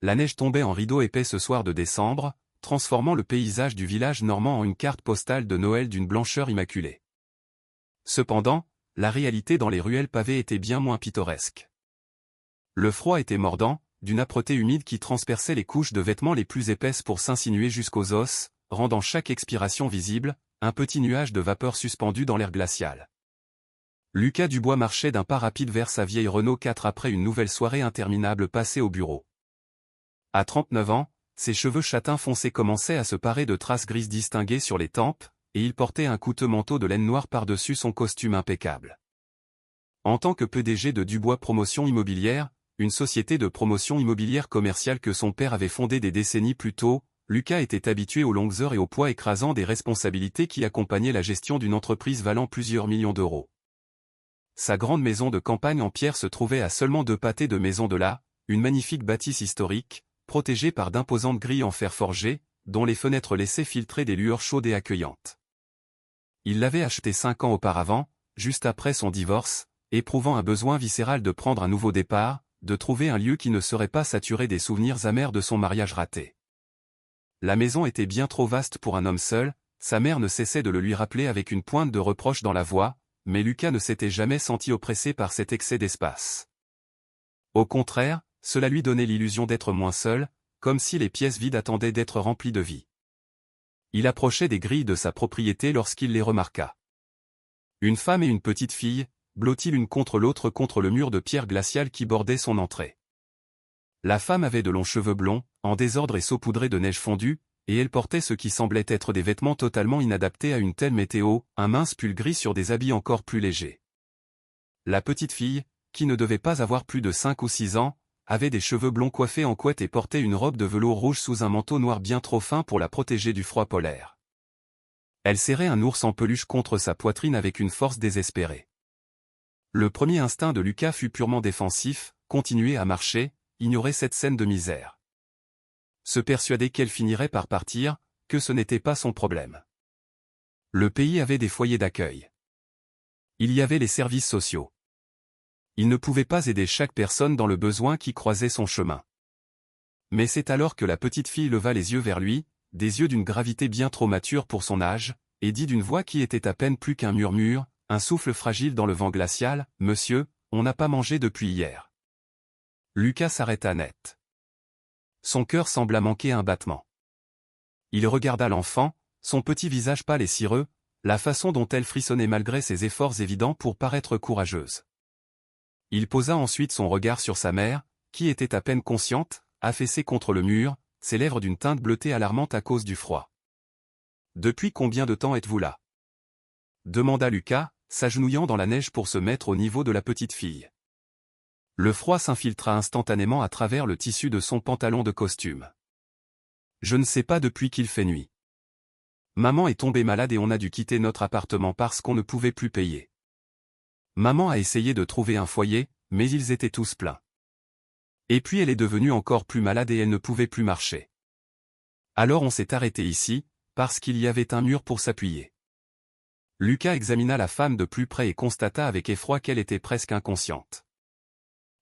La neige tombait en rideau épais ce soir de décembre, transformant le paysage du village normand en une carte postale de Noël d'une blancheur immaculée. Cependant, la réalité dans les ruelles pavées était bien moins pittoresque. Le froid était mordant, d'une âpreté humide qui transperçait les couches de vêtements les plus épaisses pour s'insinuer jusqu'aux os, rendant chaque expiration visible, un petit nuage de vapeur suspendu dans l'air glacial. Lucas Dubois marchait d'un pas rapide vers sa vieille Renault 4 après une nouvelle soirée interminable passée au bureau. À 39 ans, ses cheveux châtains foncés commençaient à se parer de traces grises distinguées sur les tempes, et il portait un coûteux manteau de laine noire par-dessus son costume impeccable. En tant que PDG de Dubois Promotion Immobilière, une société de promotion immobilière commerciale que son père avait fondée des décennies plus tôt, Lucas était habitué aux longues heures et au poids écrasant des responsabilités qui accompagnaient la gestion d'une entreprise valant plusieurs millions d'euros. Sa grande maison de campagne en pierre se trouvait à seulement 2 pâtés de maison de là, une magnifique bâtisse historique, protégée par d'imposantes grilles en fer forgé, dont les fenêtres laissaient filtrer des lueurs chaudes et accueillantes. Il l'avait achetée 5 ans auparavant, juste après son divorce, éprouvant un besoin viscéral de prendre un nouveau départ, de trouver un lieu qui ne serait pas saturé des souvenirs amers de son mariage raté. La maison était bien trop vaste pour un homme seul, sa mère ne cessait de le lui rappeler avec une pointe de reproche dans la voix, mais Lucas ne s'était jamais senti oppressé par cet excès d'espace. Au contraire, cela lui donnait l'illusion d'être moins seul, comme si les pièces vides attendaient d'être remplies de vie. Il approchait des grilles de sa propriété lorsqu'il les remarqua. Une femme et une petite fille, blotties l'une contre l'autre contre le mur de pierre glaciale qui bordait son entrée. La femme avait de longs cheveux blonds, en désordre et saupoudrés de neige fondue, et elle portait ce qui semblait être des vêtements totalement inadaptés à une telle météo, un mince pull gris sur des habits encore plus légers. La petite fille, qui ne devait pas avoir plus de 5 ou 6 ans, avait des cheveux blonds coiffés en couette et portait une robe de velours rouge sous un manteau noir bien trop fin pour la protéger du froid polaire. Elle serrait un ours en peluche contre sa poitrine avec une force désespérée. Le premier instinct de Lucas fut purement défensif, continuer à marcher, ignorer cette scène de misère. Se persuader qu'elle finirait par partir, que ce n'était pas son problème. Le pays avait des foyers d'accueil. Il y avait les services sociaux. Il ne pouvait pas aider chaque personne dans le besoin qui croisait son chemin. Mais c'est alors que la petite fille leva les yeux vers lui, des yeux d'une gravité bien trop mature pour son âge, et dit d'une voix qui était à peine plus qu'un murmure, un souffle fragile dans le vent glacial, « Monsieur, on n'a pas mangé depuis hier. » Lucas s'arrêta net. Son cœur sembla manquer un battement. Il regarda l'enfant, son petit visage pâle et cireux, la façon dont elle frissonnait malgré ses efforts évidents pour paraître courageuse. Il posa ensuite son regard sur sa mère, qui était à peine consciente, affaissée contre le mur, ses lèvres d'une teinte bleutée alarmante à cause du froid. « Depuis combien de temps êtes-vous là » demanda Lucas, s'agenouillant dans la neige pour se mettre au niveau de la petite fille. Le froid s'infiltra instantanément à travers le tissu de son pantalon de costume. « Je ne sais pas depuis qu'il fait nuit. Maman est tombée malade et on a dû quitter notre appartement parce qu'on ne pouvait plus payer. Maman a essayé de trouver un foyer, mais ils étaient tous pleins. Et puis elle est devenue encore plus malade et elle ne pouvait plus marcher. Alors on s'est arrêté ici, parce qu'il y avait un mur pour s'appuyer. » Lucas examina la femme de plus près et constata avec effroi qu'elle était presque inconsciente.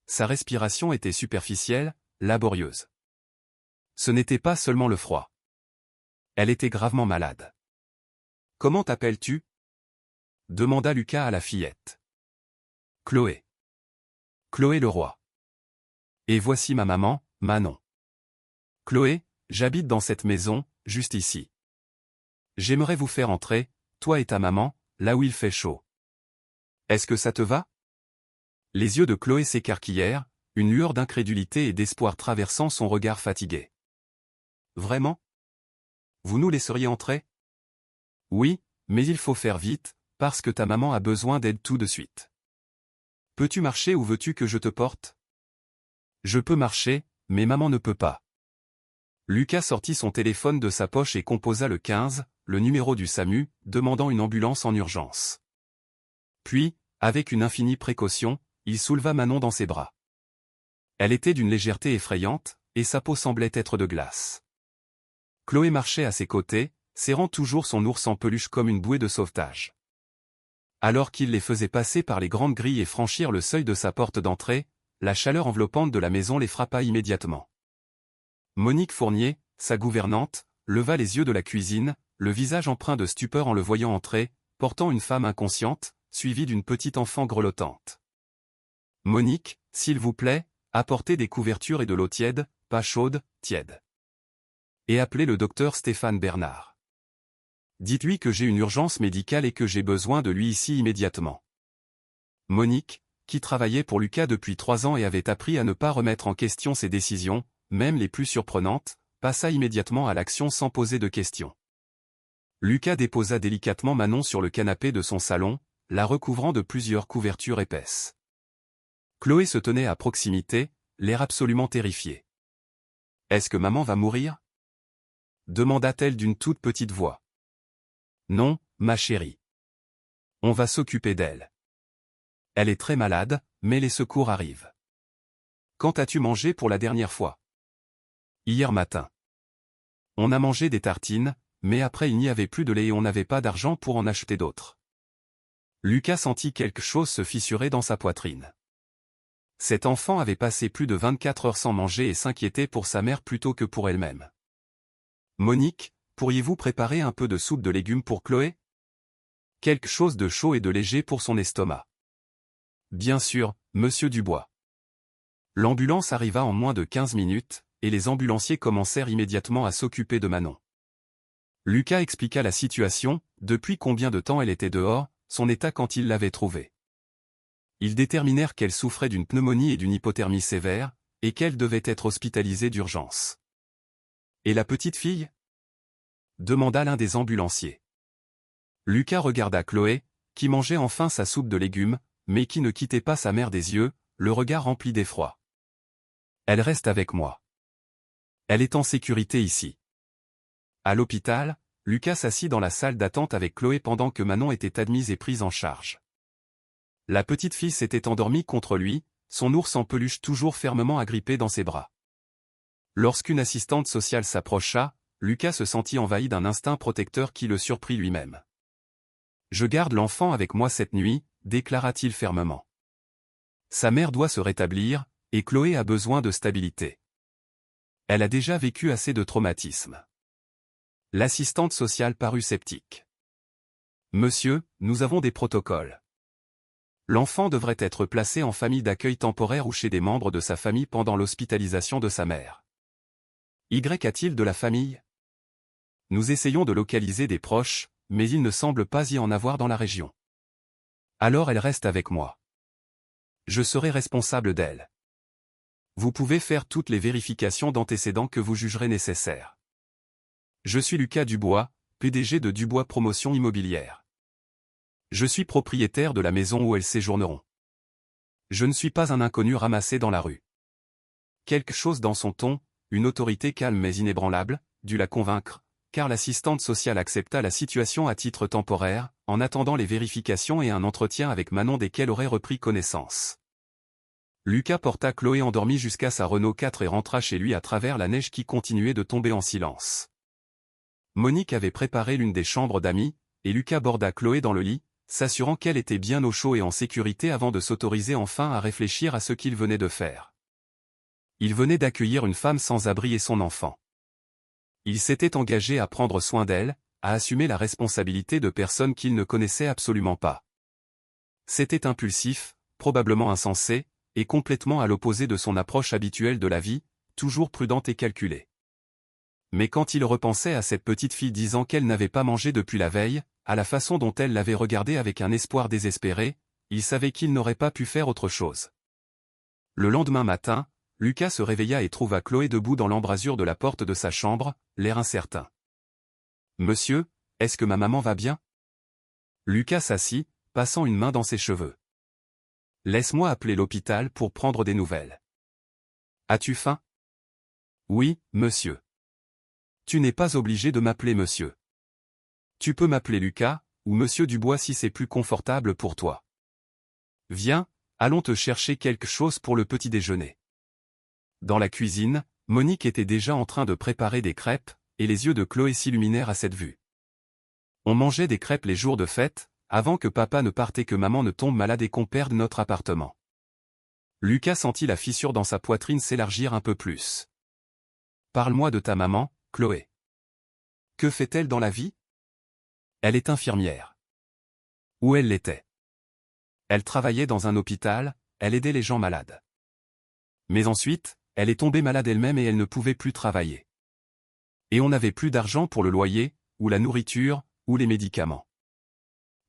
Sa respiration était superficielle, laborieuse. Ce n'était pas seulement le froid. Elle était gravement malade. « Comment t'appelles-tu » demanda Lucas à la fillette. « Chloé. Chloé Leroy. Et voici ma maman, Manon. Chloé, j'habite dans cette maison, juste ici. J'aimerais vous faire entrer, toi et ta maman, là où il fait chaud. Est-ce que ça te va ?» Les yeux de Chloé s'écarquillèrent, une lueur d'incrédulité et d'espoir traversant son regard fatigué. « Vraiment ? Vous nous laisseriez entrer ? » ? « Oui, mais il faut faire vite, parce que ta maman a besoin d'aide tout de suite. » « Peux-tu marcher ou veux-tu que je te porte ? » ? « Je peux marcher, mais maman ne peut pas. » Lucas sortit son téléphone de sa poche et composa le 15, le numéro du SAMU, demandant une ambulance en urgence. Puis, avec une infinie précaution, il souleva Manon dans ses bras. Elle était d'une légèreté effrayante, et sa peau semblait être de glace. Chloé marchait à ses côtés, serrant toujours son ours en peluche comme une bouée de sauvetage. Alors qu'il les faisait passer par les grandes grilles et franchir le seuil de sa porte d'entrée, la chaleur enveloppante de la maison les frappa immédiatement. Monique Fournier, sa gouvernante, leva les yeux de la cuisine, le visage empreint de stupeur en le voyant entrer, portant une femme inconsciente, suivie d'une petite enfant grelottante. « Monique, s'il vous plaît, apportez des couvertures et de l'eau tiède, pas chaude, tiède. Et appelez le docteur Stéphane Bernard. Dites-lui que j'ai une urgence médicale et que j'ai besoin de lui ici immédiatement. » Monique, qui travaillait pour Lucas depuis 3 ans et avait appris à ne pas remettre en question ses décisions, même les plus surprenantes, passa immédiatement à l'action sans poser de questions. Lucas déposa délicatement Manon sur le canapé de son salon, la recouvrant de plusieurs couvertures épaisses. Chloé se tenait à proximité, l'air absolument terrifié. « Est-ce que maman va mourir ?» demanda-t-elle d'une toute petite voix. « Non, ma chérie. On va s'occuper d'elle. Elle est très malade, mais les secours arrivent. Quand as-tu mangé pour la dernière fois ? » Hier matin. On a mangé des tartines, mais après il n'y avait plus de lait et on n'avait pas d'argent pour en acheter d'autres. Lucas sentit quelque chose se fissurer dans sa poitrine. Cet enfant avait passé plus de 24 heures sans manger et s'inquiétait pour sa mère plutôt que pour elle-même. « Monique, pourriez-vous préparer un peu de soupe de légumes pour Chloé ? Quelque chose de chaud et de léger pour son estomac. » Bien sûr, monsieur Dubois. L'ambulance arriva en moins de 15 minutes, et les ambulanciers commencèrent immédiatement à s'occuper de Manon. Lucas expliqua la situation, depuis combien de temps elle était dehors, son état quand ils l'avaient trouvée. Ils déterminèrent qu'elle souffrait d'une pneumonie et d'une hypothermie sévère, et qu'elle devait être hospitalisée d'urgence. « Et la petite fille ? » demanda l'un des ambulanciers. Lucas regarda Chloé, qui mangeait enfin sa soupe de légumes, mais qui ne quittait pas sa mère des yeux, le regard rempli d'effroi. « Elle reste avec moi. Elle est en sécurité ici. » À l'hôpital, Lucas s'assit dans la salle d'attente avec Chloé pendant que Manon était admise et prise en charge. La petite fille s'était endormie contre lui, son ours en peluche toujours fermement agrippé dans ses bras. Lorsqu'une assistante sociale s'approcha, Lucas se sentit envahi d'un instinct protecteur qui le surprit lui-même. « Je garde l'enfant avec moi cette nuit », déclara-t-il fermement. Sa mère doit se rétablir, et Chloé a besoin de stabilité. Elle a déjà vécu assez de traumatismes. L'assistante sociale parut sceptique. « Monsieur, nous avons des protocoles. L'enfant devrait être placé en famille d'accueil temporaire ou chez des membres de sa famille pendant l'hospitalisation de sa mère. Y a-t-il de la famille ? Nous essayons de localiser des proches, mais il ne semble pas y en avoir dans la région. Alors elle reste avec moi. Je serai responsable d'elle. Vous pouvez faire toutes les vérifications d'antécédents que vous jugerez nécessaires. Je suis Lucas Dubois, PDG de Dubois Promotion Immobilière. Je suis propriétaire de la maison où elles séjourneront. Je ne suis pas un inconnu ramassé dans la rue. » Quelque chose dans son ton, une autorité calme mais inébranlable, dut la convaincre, car l'assistante sociale accepta la situation à titre temporaire, en attendant les vérifications et un entretien avec Manon desquels aurait repris connaissance. Lucas porta Chloé endormie jusqu'à sa Renault 4 et rentra chez lui à travers la neige qui continuait de tomber en silence. Monique avait préparé l'une des chambres d'amis, et Lucas borda Chloé dans le lit, s'assurant qu'elle était bien au chaud et en sécurité avant de s'autoriser enfin à réfléchir à ce qu'il venait de faire. Il venait d'accueillir une femme sans abri et son enfant. Il s'était engagé à prendre soin d'elle, à assumer la responsabilité de personnes qu'il ne connaissait absolument pas. C'était impulsif, probablement insensé, et complètement à l'opposé de son approche habituelle de la vie, toujours prudente et calculée. Mais quand il repensait à cette petite fille disant qu'elle n'avait pas mangé depuis la veille, à la façon dont elle l'avait regardé avec un espoir désespéré, il savait qu'il n'aurait pas pu faire autre chose. Le lendemain matin, Lucas se réveilla et trouva Chloé debout dans l'embrasure de la porte de sa chambre, l'air incertain. « Monsieur, est-ce que ma maman va bien ?» Lucas s'assit, passant une main dans ses cheveux. « Laisse-moi appeler l'hôpital pour prendre des nouvelles. »« As-tu faim ?»« Oui, monsieur. »« Tu n'es pas obligé de m'appeler monsieur. Tu peux m'appeler Lucas, ou monsieur Dubois si c'est plus confortable pour toi. Viens, allons te chercher quelque chose pour le petit déjeuner. » Dans la cuisine, Monique était déjà en train de préparer des crêpes, et les yeux de Chloé s'illuminèrent à cette vue. On mangeait des crêpes les jours de fête, avant que papa ne parte et que maman ne tombe malade et qu'on perde notre appartement. Lucas sentit la fissure dans sa poitrine s'élargir un peu plus. Parle-moi de ta maman, Chloé. Que fait-elle dans la vie? Elle est infirmière. Où elle l'était? Elle travaillait dans un hôpital, elle aidait les gens malades. Mais ensuite, elle est tombée malade elle-même et elle ne pouvait plus travailler. Et on n'avait plus d'argent pour le loyer, ou la nourriture, ou les médicaments.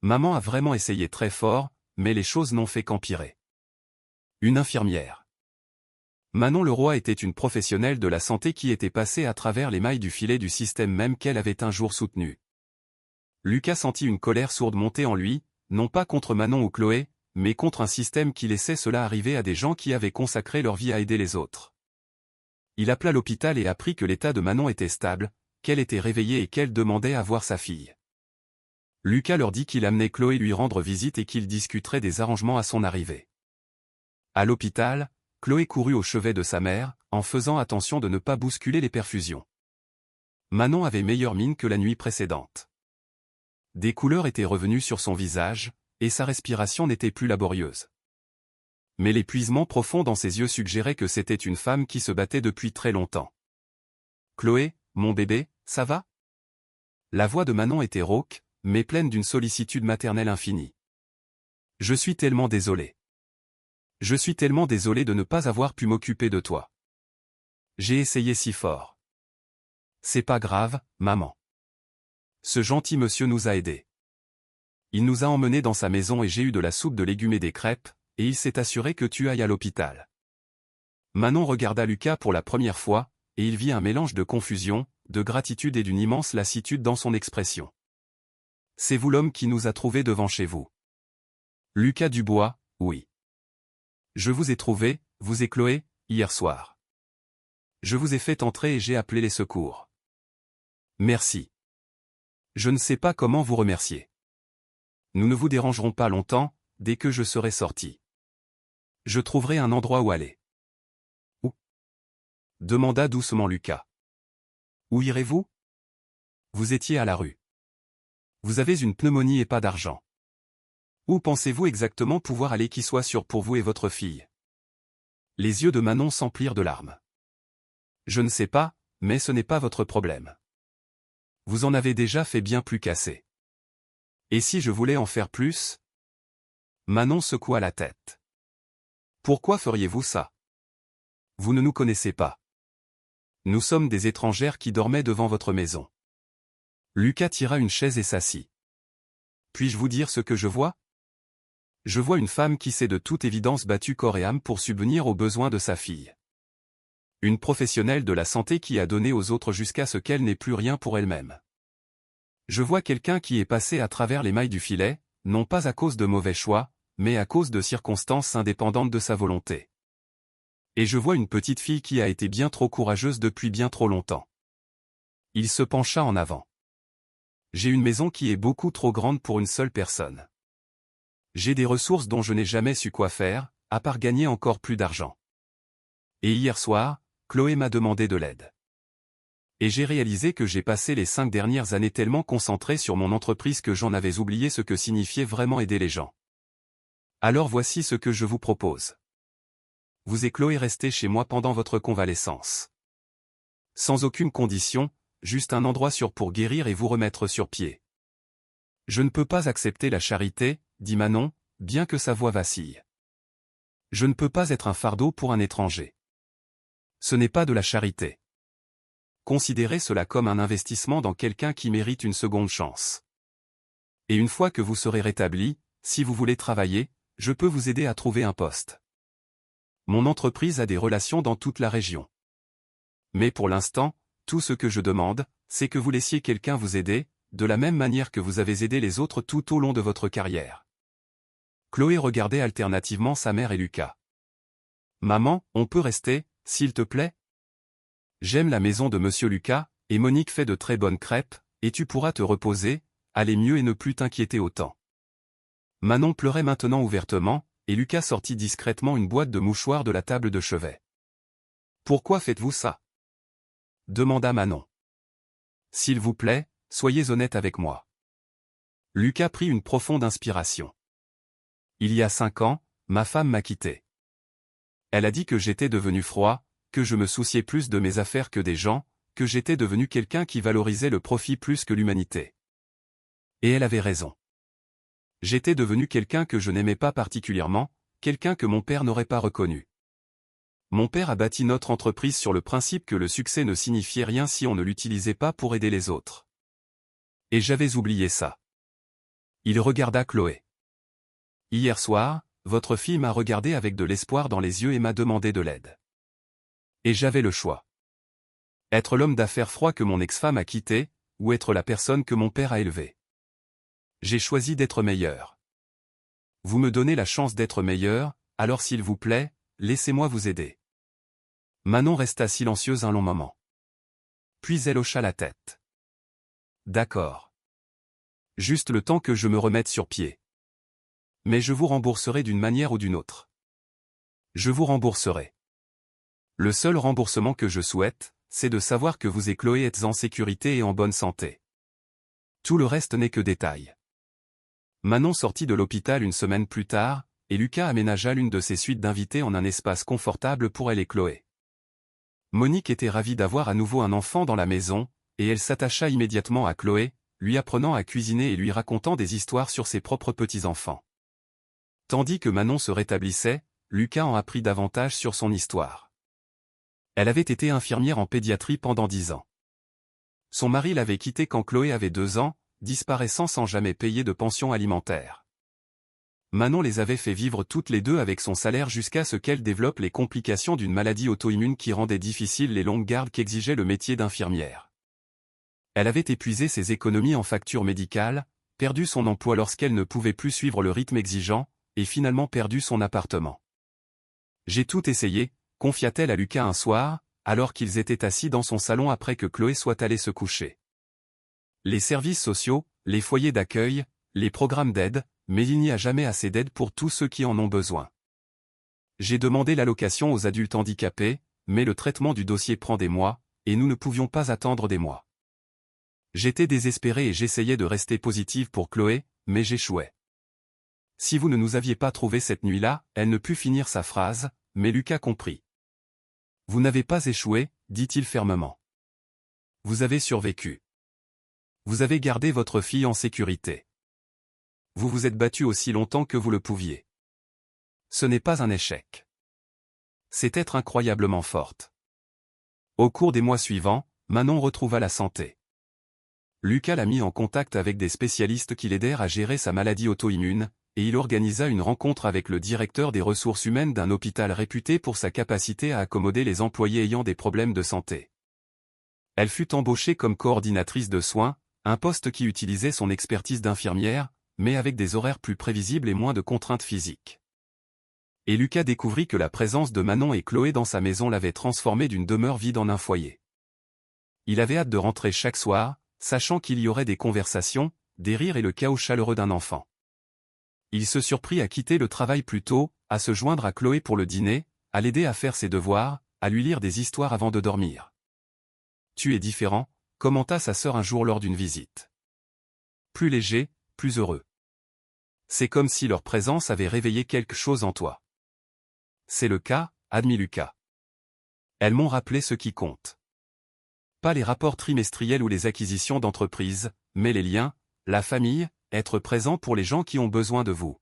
Maman a vraiment essayé très fort, mais les choses n'ont fait qu'empirer. Une infirmière. Manon Leroy était une professionnelle de la santé qui était passée à travers les mailles du filet du système même qu'elle avait un jour soutenu. Lucas sentit une colère sourde monter en lui, non pas contre Manon ou Chloé, mais contre un système qui laissait cela arriver à des gens qui avaient consacré leur vie à aider les autres. Il appela l'hôpital et apprit que l'état de Manon était stable, qu'elle était réveillée et qu'elle demandait à voir sa fille. Lucas leur dit qu'il amenait Chloé lui rendre visite et qu'il discuterait des arrangements à son arrivée. À l'hôpital, Chloé courut au chevet de sa mère, en faisant attention de ne pas bousculer les perfusions. Manon avait meilleure mine que la nuit précédente. Des couleurs étaient revenues sur son visage, et sa respiration n'était plus laborieuse. Mais l'épuisement profond dans ses yeux suggérait que c'était une femme qui se battait depuis très longtemps. « Chloé, mon bébé, ça va ?» La voix de Manon était rauque, mais pleine d'une sollicitude maternelle infinie. « Je suis tellement désolée. Je suis tellement désolée de ne pas avoir pu m'occuper de toi. J'ai essayé si fort. C'est pas grave, maman. Ce gentil monsieur nous a aidés. Il nous a emmenés dans sa maison et j'ai eu de la soupe de légumes et des crêpes, et il s'est assuré que tu ailles à l'hôpital. » Manon regarda Lucas pour la première fois, et il vit un mélange de confusion, de gratitude et d'une immense lassitude dans son expression. « C'est vous l'homme qui nous a trouvés devant chez vous. » Lucas Dubois, oui. Je vous ai trouvé, vous et Chloé, hier soir. Je vous ai fait entrer et j'ai appelé les secours. Merci. Je ne sais pas comment vous remercier. Nous ne vous dérangerons pas longtemps, dès que je serai sorti. Je trouverai un endroit où aller. Où? Demanda doucement Lucas. Où irez-vous? Vous étiez à la rue. Vous avez une pneumonie et pas d'argent. Où pensez-vous exactement pouvoir aller qui soit sûr pour vous et votre fille? Les yeux de Manon s'emplirent de larmes. Je ne sais pas, mais ce n'est pas votre problème. Vous en avez déjà fait bien plus qu'assez. Et si je voulais en faire plus? Manon secoua la tête. Pourquoi feriez-vous ça? Vous ne nous connaissez pas. Nous sommes des étrangères qui dormaient devant votre maison. Lucas tira une chaise et s'assit. Puis-je vous dire ce que je vois? Je vois une femme qui s'est de toute évidence battue corps et âme pour subvenir aux besoins de sa fille. Une professionnelle de la santé qui a donné aux autres jusqu'à ce qu'elle n'ait plus rien pour elle-même. Je vois quelqu'un qui est passé à travers les mailles du filet, non pas à cause de mauvais choix, mais à cause de circonstances indépendantes de sa volonté. Et je vois une petite fille qui a été bien trop courageuse depuis bien trop longtemps. Il se pencha en avant. J'ai une maison qui est beaucoup trop grande pour une seule personne. J'ai des ressources dont je n'ai jamais su quoi faire, à part gagner encore plus d'argent. Et hier soir, Chloé m'a demandé de l'aide. Et j'ai réalisé que j'ai passé les 5 dernières années tellement concentré sur mon entreprise que j'en avais oublié ce que signifiait vraiment aider les gens. Alors voici ce que je vous propose. Vous et Chloé restez chez moi pendant votre convalescence. Sans aucune condition, juste un endroit sûr pour guérir et vous remettre sur pied. Je ne peux pas accepter la charité, dit Manon, bien que sa voix vacille. Je ne peux pas être un fardeau pour un étranger. Ce n'est pas de la charité. Considérez cela comme un investissement dans quelqu'un qui mérite une seconde chance. Et une fois que vous serez rétabli, si vous voulez travailler, je peux vous aider à trouver un poste. Mon entreprise a des relations dans toute la région. Mais pour l'instant, tout ce que je demande, c'est que vous laissiez quelqu'un vous aider, de la même manière que vous avez aidé les autres tout au long de votre carrière. Chloé regardait alternativement sa mère et Lucas. « Maman, on peut rester, s'il te plaît? J'aime la maison de Monsieur Lucas, et Monique fait de très bonnes crêpes, et tu pourras te reposer, aller mieux et ne plus t'inquiéter autant. » Manon pleurait maintenant ouvertement, et Lucas sortit discrètement une boîte de mouchoirs de la table de chevet. « Pourquoi faites-vous ça? » demanda Manon. « S'il vous plaît, soyez honnête avec moi. » Lucas prit une profonde inspiration. « Il y a 5 ans, ma femme m'a quitté. Elle a dit que j'étais devenu froid, que je me souciais plus de mes affaires que des gens, que j'étais devenu quelqu'un qui valorisait le profit plus que l'humanité. Et elle avait raison. J'étais devenu quelqu'un que je n'aimais pas particulièrement, quelqu'un que mon père n'aurait pas reconnu. Mon père a bâti notre entreprise sur le principe que le succès ne signifiait rien si on ne l'utilisait pas pour aider les autres. Et j'avais oublié ça. Il regarda Chloé. Hier soir, votre fille m'a regardé avec de l'espoir dans les yeux et m'a demandé de l'aide. Et j'avais le choix. Être l'homme d'affaires froid que mon ex-femme a quitté, ou être la personne que mon père a élevée. J'ai choisi d'être meilleur. Vous me donnez la chance d'être meilleur, alors s'il vous plaît, laissez-moi vous aider. Manon resta silencieuse un long moment. Puis elle hocha la tête. D'accord. Juste le temps que je me remette sur pied. Mais je vous rembourserai d'une manière ou d'une autre. Je vous rembourserai. Le seul remboursement que je souhaite, c'est de savoir que vous et Chloé êtes en sécurité et en bonne santé. Tout le reste n'est que détail. Manon sortit de l'hôpital une semaine plus tard, et Lucas aménagea l'une de ses suites d'invités en un espace confortable pour elle et Chloé. Monique était ravie d'avoir à nouveau un enfant dans la maison, et elle s'attacha immédiatement à Chloé, lui apprenant à cuisiner et lui racontant des histoires sur ses propres petits-enfants. Tandis que Manon se rétablissait, Lucas en apprit davantage sur son histoire. Elle avait été infirmière en pédiatrie pendant 10 ans. Son mari l'avait quittée quand Chloé avait 2 ans, disparaissant sans jamais payer de pension alimentaire. Manon les avait fait vivre toutes les deux avec son salaire jusqu'à ce qu'elle développe les complications d'une maladie auto-immune qui rendait difficiles les longues gardes qu'exigeait le métier d'infirmière. Elle avait épuisé ses économies en factures médicales, perdu son emploi lorsqu'elle ne pouvait plus suivre le rythme exigeant, et finalement perdu son appartement. J'ai tout essayé, confia-t-elle à Lucas un soir, alors qu'ils étaient assis dans son salon après que Chloé soit allée se coucher. Les services sociaux, les foyers d'accueil, les programmes d'aide, mais il n'y a jamais assez d'aide pour tous ceux qui en ont besoin. J'ai demandé l'allocation aux adultes handicapés, mais le traitement du dossier prend des mois, et nous ne pouvions pas attendre des mois. J'étais désespéré et j'essayais de rester positive pour Chloé, mais j'échouais. Si vous ne nous aviez pas trouvés cette nuit-là, elle ne put finir sa phrase, mais Lucas comprit. Vous n'avez pas échoué, dit-il fermement. Vous avez survécu. Vous avez gardé votre fille en sécurité. Vous vous êtes battu aussi longtemps que vous le pouviez. Ce n'est pas un échec. C'est être incroyablement forte. Au cours des mois suivants, Manon retrouva la santé. Lucas l'a mis en contact avec des spécialistes qui l'aidèrent à gérer sa maladie auto-immune, et il organisa une rencontre avec le directeur des ressources humaines d'un hôpital réputé pour sa capacité à accommoder les employés ayant des problèmes de santé. Elle fut embauchée comme coordinatrice de soins, un poste qui utilisait son expertise d'infirmière, mais avec des horaires plus prévisibles et moins de contraintes physiques. Et Lucas découvrit que la présence de Manon et Chloé dans sa maison l'avait transformé d'une demeure vide en un foyer. Il avait hâte de rentrer chaque soir, sachant qu'il y aurait des conversations, des rires et le chaos chaleureux d'un enfant. Il se surprit à quitter le travail plus tôt, à se joindre à Chloé pour le dîner, à l'aider à faire ses devoirs, à lui lire des histoires avant de dormir. « Tu es différent », commenta sa sœur un jour lors d'une visite. Plus léger, plus heureux. C'est comme si leur présence avait réveillé quelque chose en toi. C'est le cas, admit Lucas. Elles m'ont rappelé ce qui compte. Pas les rapports trimestriels ou les acquisitions d'entreprises, mais les liens, la famille, être présent pour les gens qui ont besoin de vous.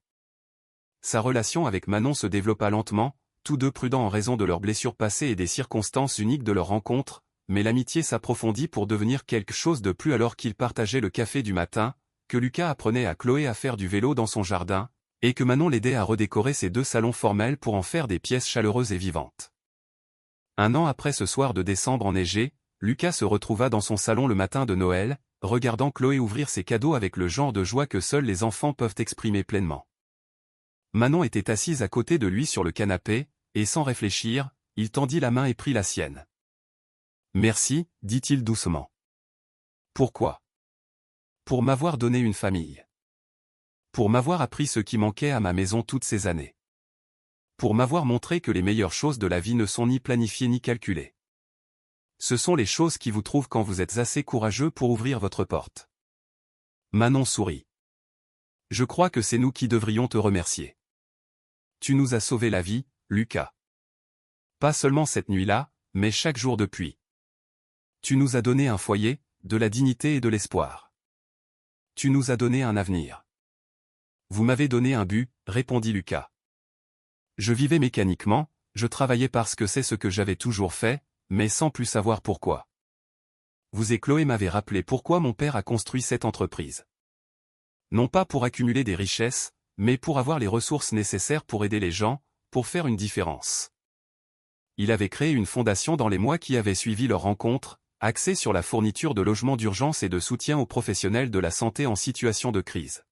Sa relation avec Manon se développa lentement, tous deux prudents en raison de leurs blessures passées et des circonstances uniques de leur rencontre, mais l'amitié s'approfondit pour devenir quelque chose de plus alors qu'ils partageaient le café du matin, que Lucas apprenait à Chloé à faire du vélo dans son jardin, et que Manon l'aidait à redécorer ses 2 salons formels pour en faire des pièces chaleureuses et vivantes. Un an après ce soir de décembre enneigé, Lucas se retrouva dans son salon le matin de Noël, regardant Chloé ouvrir ses cadeaux avec le genre de joie que seuls les enfants peuvent exprimer pleinement. Manon était assise à côté de lui sur le canapé, et sans réfléchir, il tendit la main et prit la sienne. « Merci, dit-il doucement. Pourquoi ? Pour m'avoir donné une famille. Pour m'avoir appris ce qui manquait à ma maison toutes ces années. Pour m'avoir montré que les meilleures choses de la vie ne sont ni planifiées ni calculées. Ce sont les choses qui vous trouvent quand vous êtes assez courageux pour ouvrir votre porte. » Manon sourit. « Je crois que c'est nous qui devrions te remercier. Tu nous as sauvé la vie, Lucas. Pas seulement cette nuit-là, mais chaque jour depuis. Tu nous as donné un foyer, de la dignité et de l'espoir. Tu nous as donné un avenir. Vous m'avez donné un but, répondit Lucas. Je vivais mécaniquement, je travaillais parce que c'est ce que j'avais toujours fait, mais sans plus savoir pourquoi. Vous et Chloé m'avez rappelé pourquoi mon père a construit cette entreprise. Non pas pour accumuler des richesses, mais pour avoir les ressources nécessaires pour aider les gens, pour faire une différence. Il avait créé une fondation dans les mois qui avaient suivi leur rencontre, axée sur la fourniture de logements d'urgence et de soutien aux professionnels de la santé en situation de crise.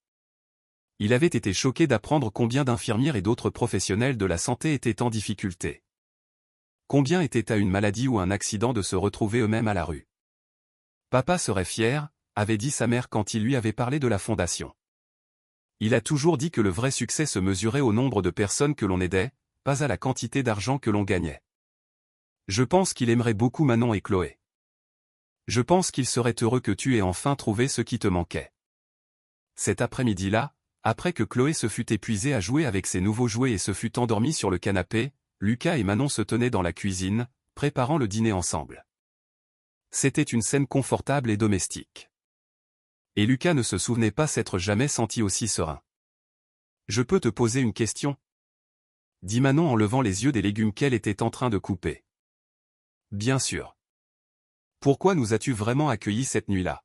Il avait été choqué d'apprendre combien d'infirmières et d'autres professionnels de la santé étaient en difficulté. Combien étaient à une maladie ou un accident de se retrouver eux-mêmes à la rue. Papa serait fier, avait dit sa mère quand il lui avait parlé de la fondation. Il a toujours dit que le vrai succès se mesurait au nombre de personnes que l'on aidait, pas à la quantité d'argent que l'on gagnait. Je pense qu'il aimerait beaucoup Manon et Chloé. Je pense qu'il serait heureux que tu aies enfin trouvé ce qui te manquait. Cet après-midi-là, après que Chloé se fut épuisée à jouer avec ses nouveaux jouets et se fut endormie sur le canapé, Lucas et Manon se tenaient dans la cuisine, préparant le dîner ensemble. C'était une scène confortable et domestique. Et Lucas ne se souvenait pas s'être jamais senti aussi serein. « Je peux te poser une question ?» dit Manon en levant les yeux des légumes qu'elle était en train de couper. « Bien sûr. Pourquoi nous as-tu vraiment accueillis cette nuit-là?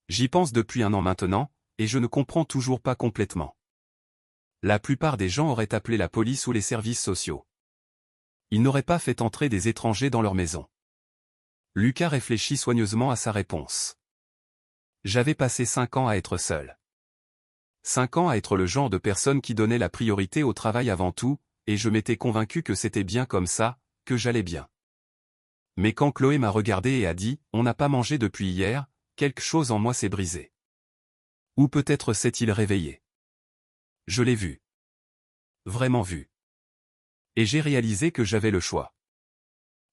J'y pense depuis 1 an maintenant, et je ne comprends toujours pas complètement. La plupart des gens auraient appelé la police ou les services sociaux. Ils n'auraient pas fait entrer des étrangers dans leur maison. » Lucas réfléchit soigneusement à sa réponse. J'avais passé 5 ans à être seul. 5 ans à être le genre de personne qui donnait la priorité au travail avant tout, et je m'étais convaincu que c'était bien comme ça, que j'allais bien. Mais quand Chloé m'a regardé et a dit « On n'a pas mangé depuis hier », quelque chose en moi s'est brisé. Ou peut-être s'est-il réveillé. Je l'ai vu. Vraiment vu. Et j'ai réalisé que j'avais le choix.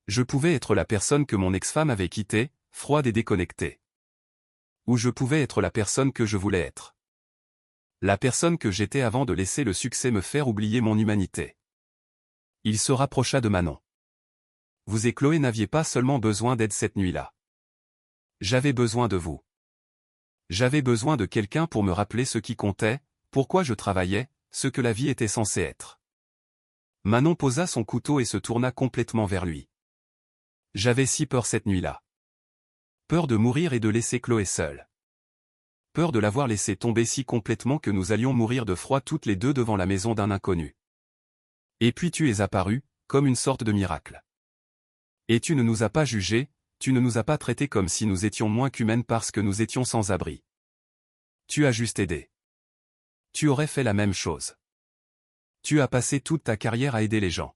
Je pouvais être la personne que mon ex-femme avait quittée, froide et déconnectée. Ou je pouvais être la personne que je voulais être. La personne que j'étais avant de laisser le succès me faire oublier mon humanité. Il se rapprocha de Manon. Vous et Chloé n'aviez pas seulement besoin d'aide cette nuit-là. J'avais besoin de vous. J'avais besoin de quelqu'un pour me rappeler ce qui comptait, pourquoi je travaillais, ce que la vie était censée être. Manon posa son couteau et se tourna complètement vers lui. J'avais si peur cette nuit-là. Peur de mourir et de laisser Chloé seule. Peur de l'avoir laissée tomber si complètement que nous allions mourir de froid toutes les deux devant la maison d'un inconnu. Et puis tu es apparu, comme une sorte de miracle. Et tu ne nous as pas jugés, tu ne nous as pas traités comme si nous étions moins qu'humaines parce que nous étions sans abri. Tu as juste aidé. Tu aurais fait la même chose. Tu as passé toute ta carrière à aider les gens.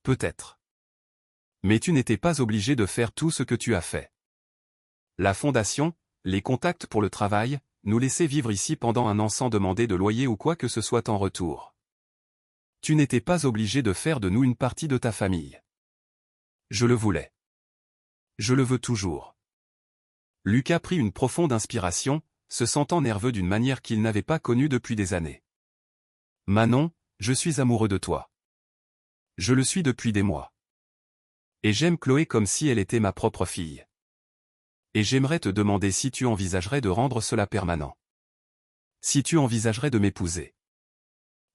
Peut-être. Mais tu n'étais pas obligé de faire tout ce que tu as fait. La fondation, les contacts pour le travail, nous laisser vivre ici pendant 1 an sans demander de loyer ou quoi que ce soit en retour. Tu n'étais pas obligé de faire de nous une partie de ta famille. Je le voulais. Je le veux toujours. Lucas prit une profonde inspiration, se sentant nerveux d'une manière qu'il n'avait pas connue depuis des années. Manon, je suis amoureux de toi. Je le suis depuis des mois. Et j'aime Chloé comme si elle était ma propre fille. Et j'aimerais te demander si tu envisagerais de rendre cela permanent. Si tu envisagerais de m'épouser.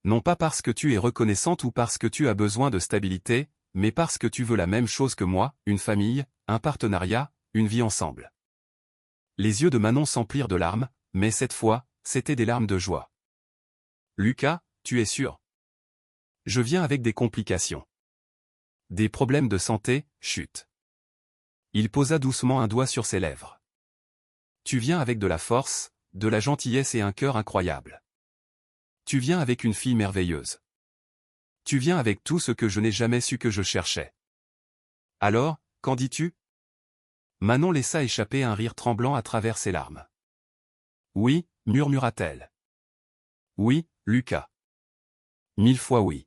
Non pas parce que tu es reconnaissante ou parce que tu as besoin de stabilité, mais parce que tu veux la même chose que moi, une famille, un partenariat, une vie ensemble. Les yeux de Manon s'emplirent de larmes, mais cette fois, c'étaient des larmes de joie. Lucas, tu es sûr? Je viens avec des complications. Des problèmes de santé, chut. Il posa doucement un doigt sur ses lèvres. Tu viens avec de la force, de la gentillesse et un cœur incroyable. Tu viens avec une fille merveilleuse. Tu viens avec tout ce que je n'ai jamais su que je cherchais. Alors, qu'en dis-tu? Manon laissa échapper un rire tremblant à travers ses larmes. Oui, murmura-t-elle. Oui, Lucas. 1000 fois oui.